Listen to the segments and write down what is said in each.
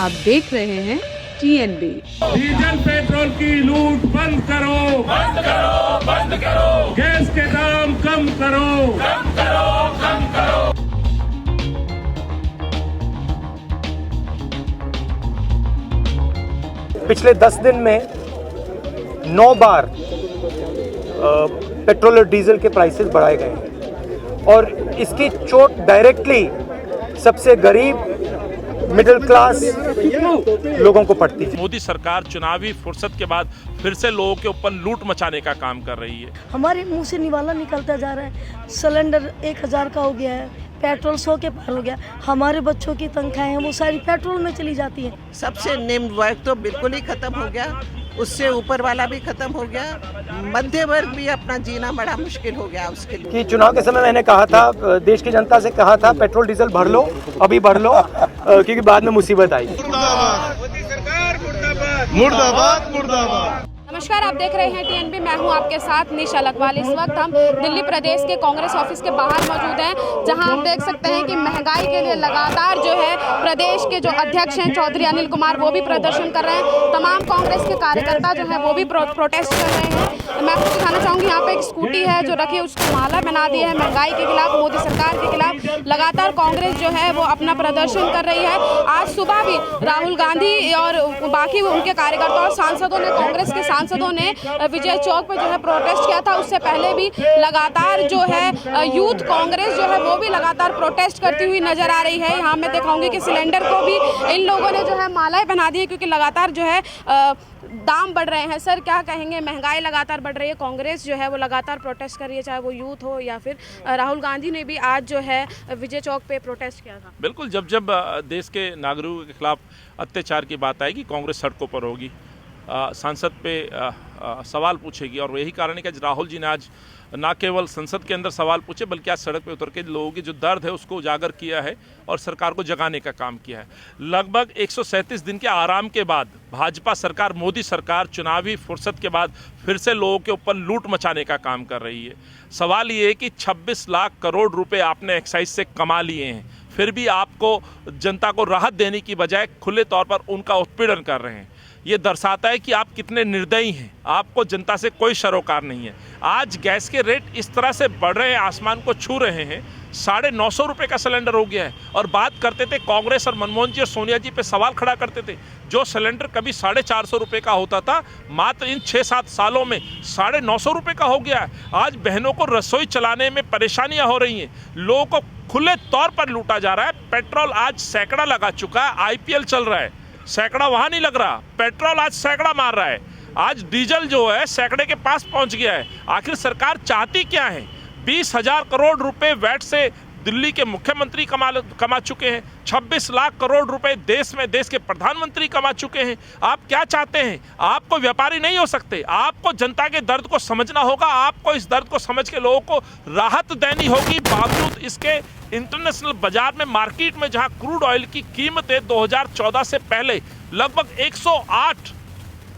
आप देख रहे हैं TNB। डीजल पेट्रोल की लूट बंद करो, बंद करो, बंद करो। गैस के दाम कम करो, कम करो, कम करो। पिछले 10 दिन में 9 बार पेट्रोल और डीजल के प्राइसेस बढ़ाए गए हैं और इसकी चोट डायरेक्टली सबसे गरीब मिडिल क्लास लोगों को पड़ती है। मोदी सरकार चुनावी फुर्सत के बाद फिर से लोगों के ऊपर लूट मचाने का काम कर रही है। हमारे मुंह से निवाला निकलता जा रहा है। सिलेंडर 1000 का हो गया है, पेट्रोल 100 के पार हो गया। हमारे बच्चों की तनख्वाहें हैं वो सारी पेट्रोल में चली जाती हैं। सबसे निम्न वर्ग तो बिल्कुल ही खत्म हो गया, उससे ऊपर वाला भी खत्म हो गया, मध्य वर्ग भी अपना जीना बड़ा मुश्किल हो गया उसके लिए। कि चुनाव के समय मैंने कहा था, देश की जनता से कहा था, पेट्रोल डीजल भर लो, अभी भर लो, क्योंकि बाद में मुसीबत आई। मोदी सरकार मुर्दाबाद, मुर्दाबाद, मुर्दाबाद। नमस्कार, आप देख रहे हैं TNB। मैं हूं आपके साथ निशा लखवाल। इस वक्त हम दिल्ली प्रदेश के कांग्रेस ऑफिस के बाहर मौजूद हैं, जहां आप देख सकते हैं कि महंगाई के लिए लगातार जो है प्रदेश के जो अध्यक्ष हैं चौधरी अनिल कुमार वो भी प्रदर्शन कर रहे हैं। तमाम कांग्रेस के कार्यकर्ता जो है वो भी प्रोटेस्ट कर रहे हैं। मैं आपको दिखाना चाहूँगी, यहाँ पे एक स्कूटी है जो रखी, उसको माला बना दी है। महंगाई के खिलाफ, मोदी सरकार के खिलाफ लगातार कांग्रेस जो है वो अपना प्रदर्शन कर रही है। आज सुबह भी राहुल गांधी और बाकी उनके कार्यकर्ता और सांसदों ने, कांग्रेस के सांसदों ने विजय चौक पर जो है प्रोटेस्ट किया था। उससे पहले भी लगातार जो है यूथ कांग्रेस जो है वो भी लगातार प्रोटेस्ट करती हुई नजर आ रही है। यहाँ मैं दिखाऊंगी कि सिलेंडर को भी इन लोगों ने जो है मालाएं बना दी है, क्योंकि लगातार जो है दाम बढ़ रहे हैं। सर, क्या कहेंगे? महंगाई लगातार बढ़ रही है, कांग्रेस जो है वो लगातार प्रोटेस्ट कर रही है, चाहे वो यूथ हो या फिर राहुल गांधी ने भी आज जो है विजय चौक पे प्रोटेस्ट किया था। बिल्कुल, जब जब देश के नागरिकों के खिलाफ अत्याचार की बात आएगी, कांग्रेस सड़कों पर होगी, सांसद पे सवाल पूछेगी। और यही कारण है कि आज राहुल जी ने आज ना केवल संसद के अंदर सवाल पूछे, बल्कि आज सड़क पे उतर के लोगों की जो दर्द है उसको उजागर किया है और सरकार को जगाने का काम किया है। लगभग 137 दिन के आराम के बाद भाजपा सरकार, मोदी सरकार चुनावी फुर्सत के बाद फिर से लोगों के ऊपर लूट मचाने का काम कर रही है। सवाल ये है कि 26 लाख करोड़ रुपए आपने एक्साइज से कमा लिए हैं, फिर भी आपको जनता को राहत देने की बजाय खुले तौर पर उनका उत्पीड़न कर रहे हैं। ये दर्शाता है कि आप कितने निर्दयी हैं, आपको जनता से कोई सरोकार नहीं है। आज गैस के रेट इस तरह से बढ़ रहे हैं, आसमान को छू रहे हैं। 950 रुपये का सिलेंडर हो गया है। और बात करते थे कांग्रेस और मनमोहन जी और सोनिया जी पे सवाल खड़ा करते थे, जो सिलेंडर कभी 450 रुपये का होता था, मात्र इन 6-7 सालों में 950 रुपये का हो गया है। आज बहनों को रसोई चलाने में परेशानियां हो रही हैं, लोगों को खुले तौर पर लूटा जा रहा है। पेट्रोल आज सैकड़ा लगा चुका है, IPL चल रहा है, सैकड़ा वहाँ नहीं लग रहा, पेट्रोल आज सैकड़ा मार रहा है। आज डीजल जो है सैकड़े के पास पहुँच गया है। आखिर सरकार चाहती क्या है? 20,000 करोड़ रुपए वैट से दिल्ली के मुख्यमंत्री कमा चुके हैं। 26 लाख करोड़ रुपए देश में देश के प्रधानमंत्री कमा चुके हैं। आप क्या चाहते हैं? आपको व्यापारी नहीं हो सकते, आपको जनता के दर्द को समझना होगा, आपको इस दर्द को समझ के लोगों को राहत देनी होगी। बावजूद इसके इंटरनेशनल बाजार में, मार्केट में, जहां क्रूड ऑयल की कीमतें 2014 से पहले लगभग 108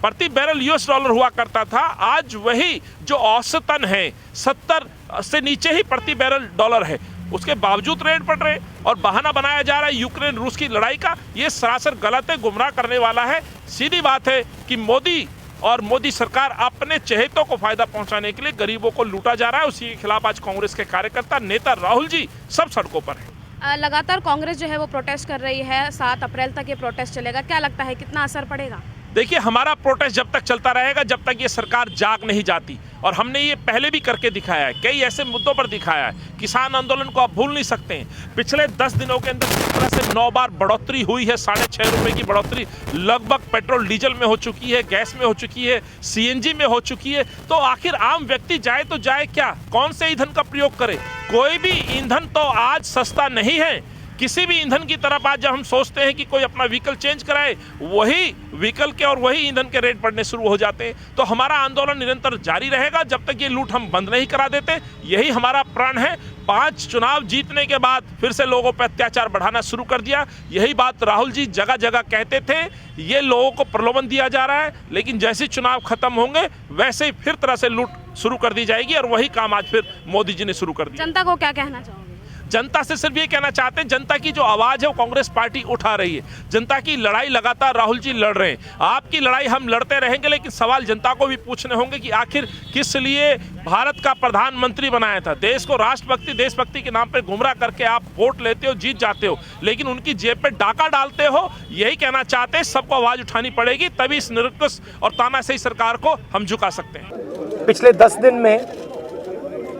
प्रति बैरल $US हुआ करता था, आज वही जो औसतन है 70 से नीचे ही प्रति बैरल डॉलर है। उसके बावजूद रेट बढ़ रहे और बहाना बनाया जा रहा है यूक्रेन रूस की लड़ाई का। ये सरासर गलत है, गुमराह करने वाला है। सीधी बात है कि मोदी और मोदी सरकार अपने चहेतों को फायदा पहुंचाने के लिए गरीबों को लूटा जा रहा है। उसी के खिलाफ आज कांग्रेस के कार्यकर्ता, नेता, राहुल जी सब सड़कों पर हैं। लगातार कांग्रेस जो है वो प्रोटेस्ट कर रही है। 7 अप्रैल तक ये प्रोटेस्ट चलेगा। क्या लगता है कितना असर पड़ेगा? देखिए, हमारा प्रोटेस्ट जब तक चलता रहेगा, जब तक ये सरकार जाग नहीं जाती। और हमने ये पहले भी करके दिखाया है, कई ऐसे मुद्दों पर दिखाया है। किसान आंदोलन को आप भूल नहीं सकते हैं। पिछले 10 दिनों के अंदर जिस तरह से 9 बार बढ़ोतरी हुई है, 6.5 रुपये की बढ़ोतरी लगभग पेट्रोल डीजल में हो चुकी है, गैस में हो चुकी है, CNG में हो चुकी है। तो आखिर आम व्यक्ति जाए तो जाए क्या? कौन से ईंधन का प्रयोग करे? कोई भी ईंधन तो आज सस्ता नहीं है। किसी भी ईंधन की तरफ आज जब हम सोचते हैं कि कोई अपना व्हीकल चेंज कराए, वही व्हीकल के और वही ईंधन के रेट बढ़ने शुरू हो जाते हैं। तो हमारा आंदोलन निरंतर जारी रहेगा जब तक ये लूट हम बंद नहीं करा देते। यही हमारा प्रण है। 5 चुनाव जीतने के बाद फिर से लोगों पर अत्याचार बढ़ाना शुरू कर दिया। यही बात राहुल जी जगह जगह कहते थे। ये लोगों को प्रलोभन दिया जा रहा है, लेकिन जैसे चुनाव खत्म होंगे वैसे ही फिर तरह से लूट शुरू कर दी जाएगी। और वही काम आज फिर मोदी जी ने शुरू कर दिया। जनता को क्या कहना चाहोगे? जनता से सिर्फ ये कहना चाहते हैं, जनता की जो आवाज़ है वो कांग्रेस पार्टी उठा रही है। जनता की लड़ाई लगातार राहुल जी लड़ रहे हैं, आपकी लड़ाई हम लड़ते रहेंगे, लेकिन सवाल जनता को भी पूछने होंगे कि आखिर किस लिए भारत का प्रधानमंत्री बनाया था। देश को राष्ट्रभक्ति देशभक्ति के नाम पर गुमराह करके आप वोट लेते हो, जीत जाते हो, लेकिन उनकी जेब पे डाका डालते हो। यही कहना चाहते हैं, सबको आवाज़ उठानी पड़ेगी, तभी इस निरंकुश और तानाशाही सरकार को हम झुका सकते हैं। पिछले 10 दिन में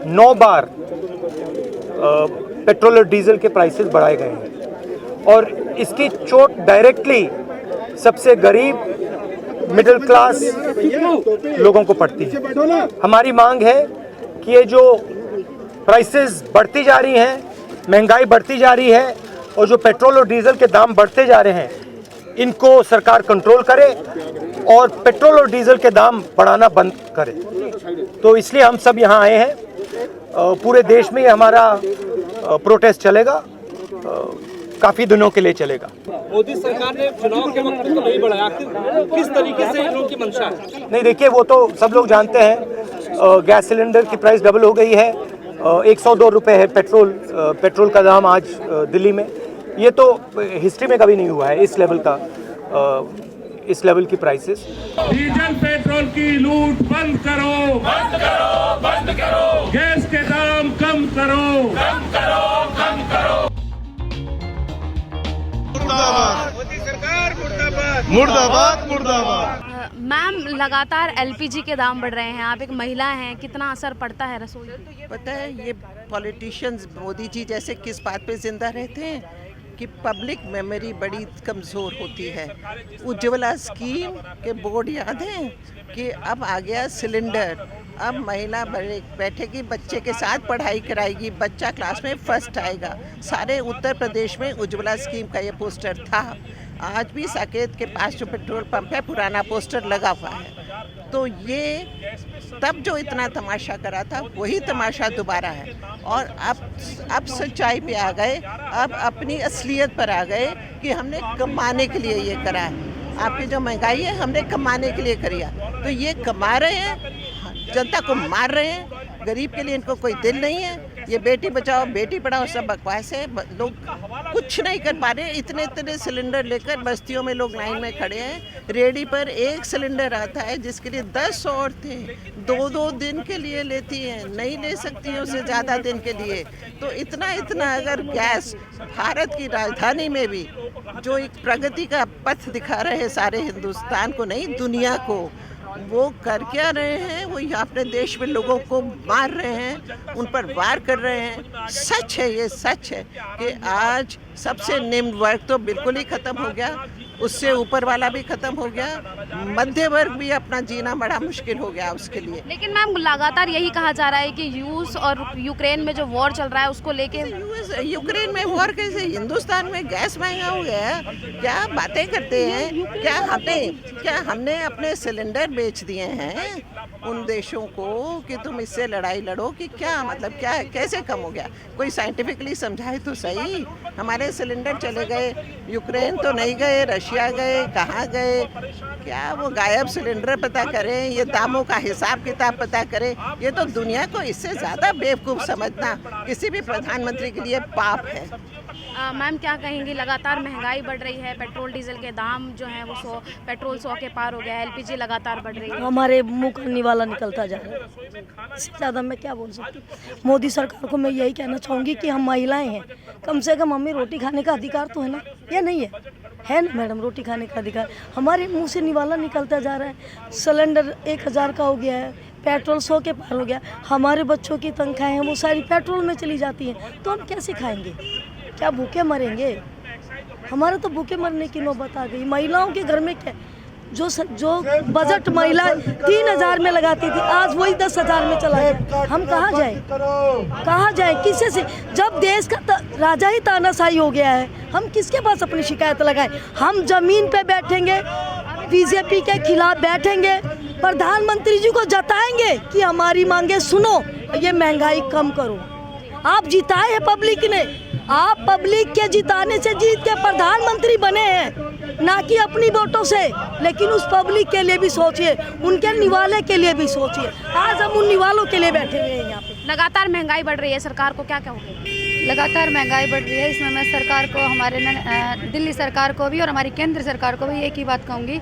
9 बार पेट्रोल और डीजल के प्राइसेस बढ़ाए गए हैं और इसकी चोट डायरेक्टली सबसे गरीब मिडिल क्लास लोगों को पड़ती है। हमारी मांग है कि ये जो प्राइसेस बढ़ती जा रही हैं, महंगाई बढ़ती जा रही है और जो पेट्रोल और डीजल के दाम बढ़ते जा रहे हैं, इनको सरकार कंट्रोल करे और पेट्रोल और डीजल के दाम बढ़ाना बंद करे। तो इसलिए हम सब यहाँ आए हैं। पूरे देश में हमारा प्रोटेस्ट चलेगा, काफ़ी दिनों के लिए चलेगा। मोदी सरकार ने चुनाव के वक्त तो नहीं बढ़ाया, किस तरीके से लोगों की मंशा है? नहीं, देखिए, वो तो सब लोग जानते हैं। गैस सिलेंडर की प्राइस डबल हो गई है, 102 रुपये है पेट्रोल का दाम आज दिल्ली में। ये तो हिस्ट्री में कभी नहीं हुआ है इस लेवल की प्राइसेस। डीजल पेट्रोल की लूट बंद करो, बंद करो, बंद करो। गैस के दाम कम करो, कम करो, कम करो। मुर्दाबाद मोदी सरकार मुर्दाबाद, मुर्दाबाद मुर्दाबाद। मैम, लगातार एलपीजी के दाम बढ़ रहे हैं, आप एक महिला हैं, कितना असर पड़ता है रसोई में? पता है, ये पॉलिटिशियंस मोदी जी जैसे किस बात पे जिंदा रहते हैं कि पब्लिक मेमोरी बड़ी कमज़ोर होती है। उज्ज्वला स्कीम के बोर्ड याद हैं कि अब आ गया सिलेंडर, अब महिला बैठेगी, बच्चे के साथ पढ़ाई कराएगी, बच्चा क्लास में फर्स्ट आएगा। सारे उत्तर प्रदेश में उज्ज्वला स्कीम का ये पोस्टर था। आज भी साकेत के पास जो पेट्रोल पंप है, पुराना पोस्टर लगा हुआ है। तो ये तब जो इतना तमाशा करा था, वही तमाशा दोबारा है। और अब सच्चाई पे आ गए, अब अपनी असलियत पर आ गए कि हमने कमाने के लिए ये करा है। आपकी जो महंगाई है, हमने कमाने के लिए करी है। तो ये कमा रहे हैं, जनता को मार रहे हैं, गरीब के लिए इनको कोई दिल नहीं है। ये बेटी बचाओ बेटी पढ़ाओ सब बकवास है, लोग कुछ नहीं कर पा रहे। इतने इतने सिलेंडर लेकर बस्तियों में लोग लाइन में खड़े हैं। रेडी पर एक सिलेंडर आता है जिसके लिए 10 औरतें 2-2 दिन के लिए लेती हैं, नहीं ले सकती हैं उससे ज़्यादा दिन के लिए। तो इतना अगर गैस भारत की राजधानी में भी जो एक प्रगति का पथ दिखा रहे हैं सारे हिंदुस्तान को, नहीं दुनिया को, वो कर क्या रहे हैं? वो अपने देश में लोगों को मार रहे हैं, उन पर वार कर रहे हैं। सच है, ये सच है कि आज सबसे निम्न वर्ग तो बिल्कुल ही ख़त्म हो गया, उससे ऊपर वाला भी ख़त्म हो गया, मध्य वर्ग भी अपना जीना बड़ा मुश्किल हो गया उसके लिए। लेकिन मैम, लगातार यही कहा जा रहा है कि रूस और यूक्रेन में जो वॉर चल रहा है उसको लेके। यूक्रेन में वॉर कैसे? हिंदुस्तान में गैस महंगा हो गया है, क्या बातें करते हैं? क्या हमने अपने सिलेंडर बेच दिए हैं उन देशों को कि तुम इससे लड़ाई लड़ो? कि क्या मतलब, क्या कैसे कम हो गया? कोई साइंटिफिकली समझाए तो सही। हमारे सिलेंडर चले गए, यूक्रेन तो नहीं गए, रशिया गए, कहाँ गए? क्या वो गायब सिलेंडर पता करें, ये दामों का हिसाब किताब पता करें? ये तो दुनिया को इससे ज़्यादा बेवकूफ़ समझना किसी भी प्रधानमंत्री के लिए पाप है। मैम, क्या कहेंगी, लगातार महंगाई बढ़ रही है, पेट्रोल डीजल के दाम जो हैं वो पेट्रोल 100 के पार हो गया है, एलपीजी लगातार बढ़ रही है, हमारे मुँह का निवाला निकलता जा रहा है। इससे ज़्यादा मैं क्या बोल सकती हूँ? मोदी सरकार को मैं यही कहना चाहूँगी कि हम महिलाएं हैं, कम से कम हमें रोटी खाने का अधिकार तो है ना? ये नहीं है ना मैडम? रोटी खाने का अधिकार हमारे मुंह से निवाला निकलता जा रहा है। सिलेंडर 1000 का हो गया है, पेट्रोल 100 के पार हो गया। हमारे बच्चों की तनख्वाहें हैं वो सारी पेट्रोल में चली जाती हैं, तो हम कैसे खाएंगे? क्या भूखे मरेंगे? हमारे तो भूखे मरने की नौबत आ गई। महिलाओं के घर में क्या, जो बजट महिला 3000 में लगाती थी, आज वही 10,000 में चला गया। हम कहाँ जाए? किससे से? जब देश का राजा ही तानाशाही हो गया है, हम किसके पास अपनी शिकायत लगाएं? हम जमीन पे बैठेंगे, बीजेपी के खिलाफ बैठेंगे, प्रधानमंत्री जी को जताएंगे कि हमारी मांगे सुनो, ये महंगाई कम करो। आप जिताए हैं पब्लिक ने, आप पब्लिक के जिताने से जीत के प्रधानमंत्री बने हैं, ना कि अपनी वोटों से। लेकिन उस पब्लिक के लिए भी सोचिए, उनके निवाले के लिए भी सोचिए। आज हम उन निवालों के लिए बैठे हुए हैं यहाँ पे। लगातार महंगाई बढ़ रही है, सरकार को क्या कहोगे? लगातार महंगाई बढ़ रही है। इसमें मैं सरकार को, हमारे दिल्ली सरकार को भी और हमारी केंद्र सरकार को भी एक ही बात कहूँगी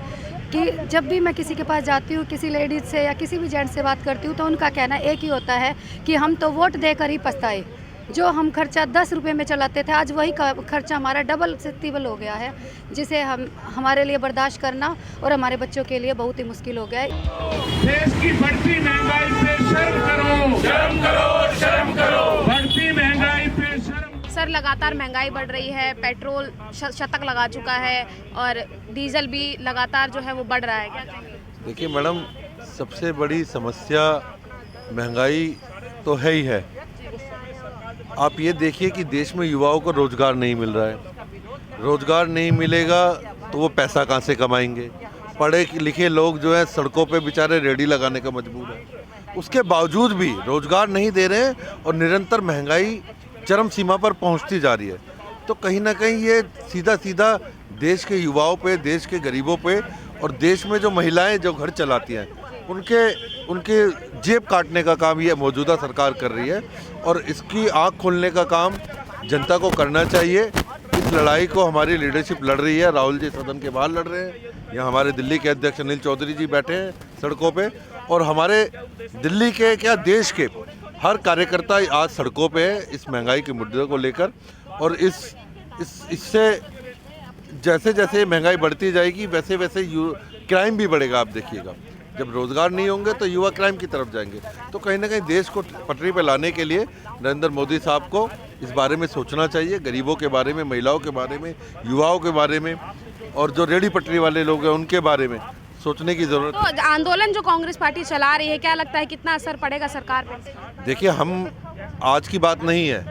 कि जब भी मैं किसी के पास जाती हूँ, किसी लेडीज़ से या किसी भी जेंट्स से बात करती हूँ, तो उनका कहना एक ही होता है कि हम तो वोट देकर ही पछताए। जो हम खर्चा 10 रुपये में चलाते थे, आज वही खर्चा हमारा डबल से ट्रिपल हो गया है, जिसे हमारे लिए बर्दाश्त करना और हमारे बच्चों के लिए बहुत ही मुश्किल हो गया है। देश की बढ़ती महंगाई पे शर्म करो, शर्म करो, शर्म करो, बढ़ती महंगाई पे शर्म। सर, लगातार महंगाई बढ़ रही है, पेट्रोल शतक लगा चुका है और डीजल भी लगातार जो है वो बढ़ रहा है, क्या कहेंगे? देखिए मैडम, सबसे बड़ी समस्या महंगाई तो है ही है। आप ये देखिए कि देश में युवाओं को रोजगार नहीं मिल रहा है। रोजगार नहीं मिलेगा तो वो पैसा कहाँ से कमाएंगे। पढ़े लिखे लोग जो है सड़कों पे बेचारे रेडी लगाने का मजबूर है। उसके बावजूद भी रोजगार नहीं दे रहे हैं और निरंतर महंगाई चरम सीमा पर पहुंचती जा रही है। तो कहीं ना कहीं ये सीधा सीधा देश के युवाओं पे, देश के गरीबों पे और देश में जो महिलाएं जो घर चलाती हैं उनके जेब काटने का काम ये मौजूदा सरकार कर रही है और इसकी आँख खोलने का काम जनता को करना चाहिए। इस लड़ाई को हमारी लीडरशिप लड़ रही है। राहुल जी सदन के बाहर लड़ रहे हैं, यहाँ हमारे दिल्ली के अध्यक्ष अनिल चौधरी जी बैठे हैं सड़कों पे और हमारे दिल्ली के क्या देश के हर कार्यकर्ता आज सड़कों पे है इस महंगाई के मुद्दे को लेकर। और इससे जैसे जैसे महंगाई बढ़ती जाएगी वैसे वैसे क्राइम भी बढ़ेगा। आप देखिएगा, जब रोजगार नहीं होंगे तो युवा क्राइम की तरफ जाएंगे। तो कहीं ना कहीं देश को पटरी पर लाने के लिए नरेंद्र मोदी साहब को इस बारे में सोचना चाहिए, गरीबों के बारे में, महिलाओं के बारे में, युवाओं के बारे में और जो रेडी पटरी वाले लोग हैं उनके बारे में सोचने की जरूरत है। तो आंदोलन जो कांग्रेस पार्टी चला रही है, क्या लगता है कितना असर पड़ेगा सरकार पे? देखिए, हम आज की बात नहीं है,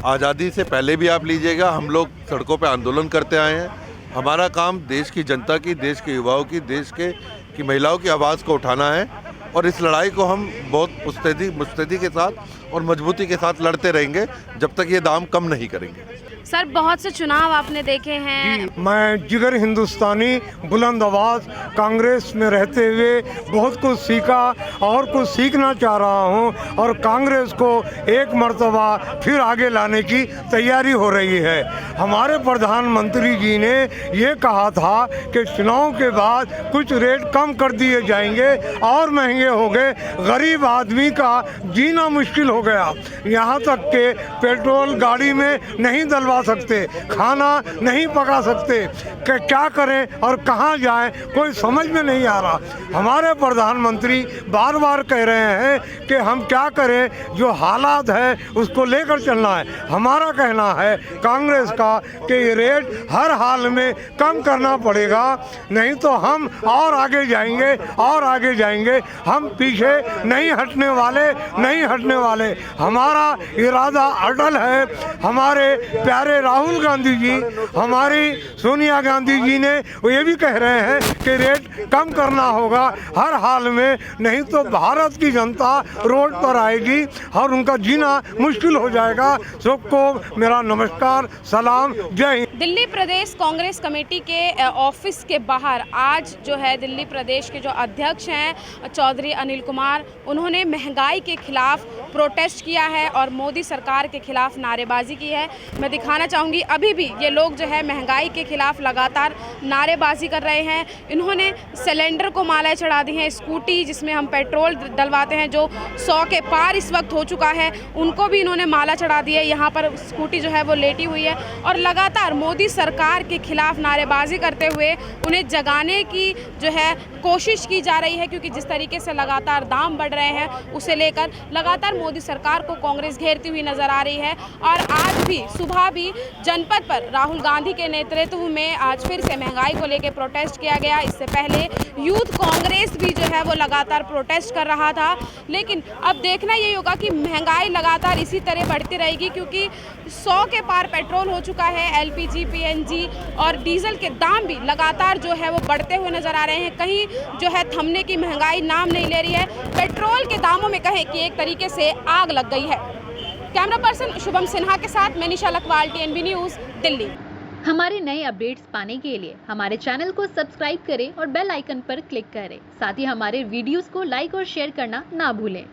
आज़ादी से पहले भी आप लीजिएगा हम लोग सड़कों पे आंदोलन करते आए हैं। हमारा काम देश की जनता की, देश के युवाओं की, देश की महिलाओं की आवाज़ को उठाना है और इस लड़ाई को हम बहुत मुस्तैदी के साथ और मजबूती के साथ लड़ते रहेंगे जब तक ये दाम कम नहीं करेंगे। सर, बहुत से चुनाव आपने देखे हैं। मैं जिगर हिंदुस्तानी बुलंद आवाज़ कांग्रेस में रहते हुए बहुत कुछ सीखा और कुछ सीखना चाह रहा हूं और कांग्रेस को एक मर्तबा फिर आगे लाने की तैयारी हो रही है। हमारे प्रधानमंत्री जी ने ये कहा था कि चुनाव के बाद कुछ रेट कम कर दिए जाएंगे और महंगे हो गए, गरीब आदमी का जीना मुश्किल हो गया। यहाँ तक के पेट्रोल गाड़ी में नहीं डलवा सकते, खाना नहीं पका सकते, कि क्या करें और कहाँ जाएं कोई समझ में नहीं आ रहा। हमारे प्रधानमंत्री बार बार कह रहे हैं कि हम क्या करें, जो हालात है उसको लेकर चलना है। हमारा कहना है कांग्रेस का कि ये रेट हर हाल में कम करना पड़ेगा, नहीं तो हम और आगे जाएंगे और आगे जाएंगे। हम पीछे नहीं हटने वाले। हमारा इरादा अटल है। हमारे प्यारे राहुल गांधी जी, हमारी सोनिया गांधी जी ने ये भी कह रहे हैं कि रेट कम करना होगा हर हाल में, नहीं तो भारत की जनता रोड पर आएगी और उनका जीना मुश्किल हो जाएगा। सबको मेरा नमस्कार, सलाम, जय हिंद। दिल्ली प्रदेश कांग्रेस कमेटी के ऑफिस के बाहर आज जो है दिल्ली प्रदेश के जो अध्यक्ष हैं चौधरी अनिल कुमार, उन्होंने महंगाई के खिलाफ प्रोटेस्ट किया है और मोदी सरकार के खिलाफ नारेबाजी की है। मैं दिखाना चाहूँगी, अभी भी ये लोग जो है महंगाई के खिलाफ लगातार नारेबाजी कर रहे हैं। इन्होंने सिलेंडर को मालाएं चढ़ा दी हैं। स्कूटी जिसमें हम पेट्रोल डलवाते हैं जो 100 के पार इस वक्त हो चुका है, उनको भी इन्होंने माला चढ़ा दी है। यहाँ पर स्कूटी जो है वो लेटी हुई है और लगातार मोदी सरकार के खिलाफ नारेबाजी करते हुए उन्हें जगाने की जो है कोशिश की जा रही है, क्योंकि जिस तरीके से लगातार दाम बढ़ रहे हैं उसे लेकर लगातार मोदी सरकार को कांग्रेस घेरती हुई नजर आ रही है। और आज भी सुबह भी जनपद पर राहुल गांधी के नेतृत्व में आज फिर से महंगाई को लेकर प्रोटेस्ट किया गया। इससे पहले यूथ कांग्रेस भी जो है वो लगातार प्रोटेस्ट कर रहा था। लेकिन अब देखना यही होगा कि महंगाई लगातार इसी तरह बढ़ती रहेगी, क्योंकि 100 के पार पेट्रोल हो चुका है। LPG, PNG और डीजल के दाम भी लगातार जो है वो बढ़ते हुए नजर आ रहे हैं। कहीं जो है थमने की महंगाई नाम नहीं ले रही है। पेट्रोल के दामों में कहें कि एक तरीके से आग लग गई है। कैमरा पर्सन शुभम सिन्हा के साथ मैं निशा लखवाल, TNB न्यूज़, दिल्ली। हमारे नए अपडेट्स पाने के लिए हमारे चैनल को सब्सक्राइब करें और बेल आइकन पर क्लिक करें। साथ ही हमारे वीडियोस को लाइक और शेयर करना ना भूलें।